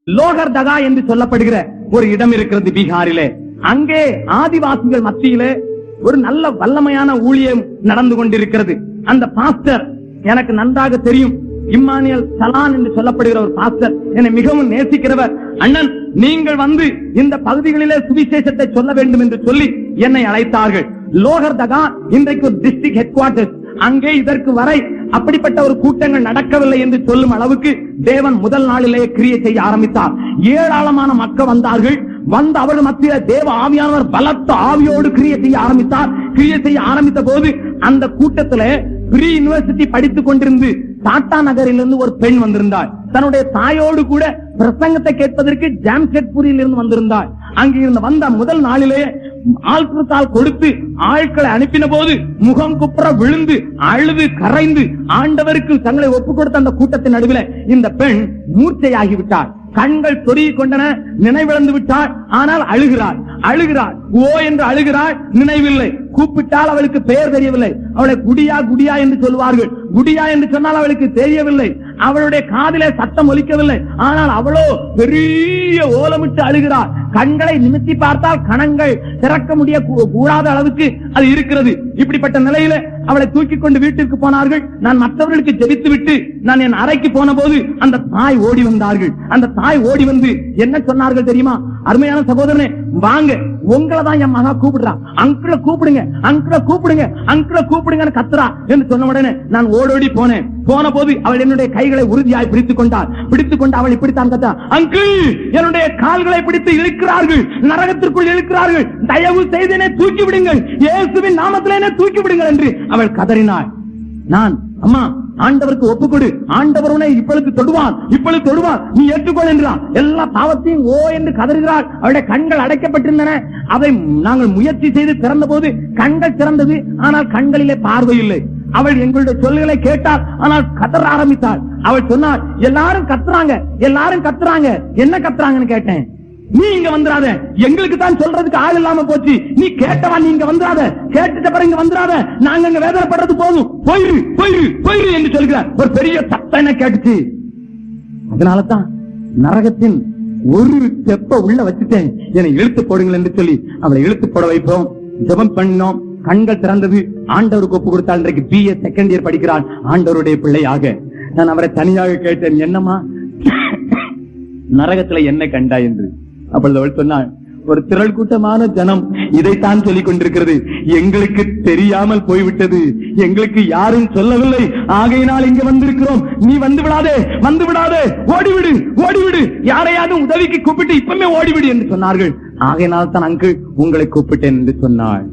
லோகர்தகா என்று சொல்லப்படுகிற ஒரு இடம் இருக்கிறது பீகாரிலே. அங்கே ஆதிவாசிகள் மத்தியிலே ஒரு நல்ல வல்லமையான ஊழியம் நடந்து கொண்டிருக்கிறது. அந்த பாஸ்டர் எனக்கு நன்றாக தெரியும். இம்மானுவேல் சலான் என்று சொல்லப்படுகிற ஒரு பாஸ்டர், என்னை மிகவும் நேசிக்கிறவர். அண்ணன், நீங்கள் வந்து இந்த பகுதிகளிலே சுவிசேஷத்தை சொல்ல வேண்டும் என்று சொல்லி என்னை அழைத்தார்கள். லோகர்தகா இன்றைக்கு ஒரு டிஸ்ட்ரிக்ட் ஹெட் குவார்டர்ஸ். அங்கே இதற்கு வரை அப்படிப்பட்ட ஒரு கூட்டங்கள் நடக்கவில்லை என்று சொல்லும் அளவுக்கு தேவன் முதல் நாளிலேயே கிரியை செய்ய ஆரம்பித்தார். ஏராளமான மக்கள் வந்தார்கள். வந்த அவர்கள் மத்தியில் தேவ ஆவியானவர் பலத்த ஆவியோடு கிரியை செய்ய ஆரம்பித்தார். கிரியை செய்ய ஆரம்பித்த போது அந்த கூட்டத்திலே ப்ரீ யூனிவர்சிட்டி படித்துக் கொண்டிருந்து டாடா நகரிலிருந்து ஒரு பெண் வந்திருந்தாள். தன்னுடைய தாயோடு கூட பிரசங்கத்தை கேட்பதற்கு ஜாம்ஷெட்பூரில் இருந்து வந்திருந்தாள். அங்கிருந்து வந்த முதல் நாளிலே ஆழ்த்தால் கொடுத்து ஆட்களை அனுப்பின போது முகம் குப்புற விழுந்து அழுது கரைந்து ஆண்டவருக்கு தங்களை ஒப்புக் கொடுத்த அந்த கூட்டத்தின் நடுவில் இந்த பெண் மூர்ச்சையாகிவிட்டார். கண்கள் சொருகிக் கொண்டன, நினைவிழந்து விட்டாள். ஆனால் அழுகிறாள். ஓ என்று அழுகிறாள். நினைவில்லை. கூப்பிட்டால் அவளுக்கு பெயர் தெரியவில்லை. அவளை குடியா குடியா என்று சொல்வார்கள். குடியா என்று சொன்னால் அவளுக்கு தெரியவில்லை. அவளுடைய காதிலே சத்தம் ஒலிக்கவில்லை. ஆனால் அவளோ பெரிய ஓலமிட்டு அழுகிறாள். கண்களை நிமித்தி பார்த்தால் கணங்கள் திறக்க முடிய கூடாத அளவுக்கு அது இருக்கிறது. இப்படிப்பட்ட நிலையில அவளை தூக்கி கொண்டு வீட்டிற்கு போனார்கள். நான் மற்றவர்களுக்கு ஜெபித்து விட்டு நான் என் அறைக்கு போன போது அந்த தாய் ஓடி வந்தார்கள். அந்த தாய் ஓடி வந்து என்ன சொன்னார்கள் தெரியுமா? அருமையான சகோதரனே, வாங்க, உங்களை தான் என் மகா கூப்பிடுறா, அங்கிளை கூப்பிடுங்க, அங்கிளை கூப்பிடுங்க, அங்கிளை கூப்பிடுங்க கத்துறா என்று சொன்ன உடனே நான் ஓடோடி போனேன். போன போது அவள் என்னுடைய கைகளை உறுதியாய் பிடித்துக் கொண்டாள். பிடித்துக் கொண்டு அவள் இப்படித்தான் கத்தா, அங்கிள், என்னுடைய கால்களை பிடித்து இழுக்கிறார்கள், நரகத்திற்குள் இழுக்கிறார்கள், தயவு செய்து என்னை தூக்கி விடுங்கள், இயேசுவின் நாமத்தில் என்னை தூக்கி விடுங்கள் என்று அவள் கதறினாள். நான், அம்மா, ஆண்டவருக்கு ஒப்புக்கொடு, ஆண்டவர் உன்னை இப்பொழுது தொடுவான், இப்பொழுது தொடுவான், நீ ஏற்றுக்கொள் என்றான். எல்லா பாவத்தையும் ஓ என்று கதறுகிறாள். அவருடைய கண்கள் அடைக்கப்பட்டிருந்தன. அதை நாங்கள் முயற்சி செய்து திறந்த போது கண்கள் திறந்தது. ஆனால் கண்களிலே பார்வை இல்லை. அவள் எங்களுடைய சொல்லுகளை கேட்டாள். ஆனால் கதற ஆரம்பித்தாள். அவள் சொன்னாள், எல்லாரும் கத்துறாங்க, எல்லாரும் கத்துறாங்க, என்ன கத்துறாங்கன்னு கேட்டேன். நீ இங்க வந்துடாத, எங்களுக்கு தான் சொல்றதுக்கு ஆள் இல்லாம போச்சு, நீ கேட்டவா, நீ இங்க வந்துடாத, கேட்டுட்ட பிறகு இங்க வந்துடாத, நாங்க இங்க வேதனைப்படுறது போதும், போயிரு போயிரு போயிரு என்று சொல்கிறார். ஒரு பெரிய சத்தம் என்ன கேட்டுச்சு. அதனாலதான் நரகத்தின் ஒரு ஸ்டெப்ப உள்ள வச்சுட்டேன், என்னை இழுத்து போடுங்கள் என்று சொல்லி அவளை இழுத்து போட வைப்போம். ஜெபம் பண்ணோம். கண்கள் திறந்தது. ஆண்டவருக்கு ஒப்பு கொடுத்தால் இன்றைக்கு BA செகண்ட் இயர் படிக்கிறான் ஆண்டவருடைய பிள்ளையாக. நான் அவரை தனியாக கேட்டேன், என்னம்மா நரகத்துல என்ன கண்டா என்று. அப்பொழுது அவள் சொன்னாள், ஒரு திரள் கூட்டமான ஜனம் இதைத்தான் சொல்லிக் கொண்டிருக்கிறது, எங்களுக்கு தெரியாமல் போய்விட்டது, எங்களுக்கு யாரும் சொல்லவில்லை, ஆகையினால் இங்க வந்திருக்கிறோம், நீ வந்து விடாதே, வந்து விடாதே, ஓடிவிடு ஓடிவிடு, யாரையாவது உதவிக்கு கூப்பிட்டு இப்பமே ஓடிவிடு என்று சொன்னார்கள். ஆகையினால் தான் அங்கு உங்களை கூப்பிட்டேன் என்று சொன்னாள்.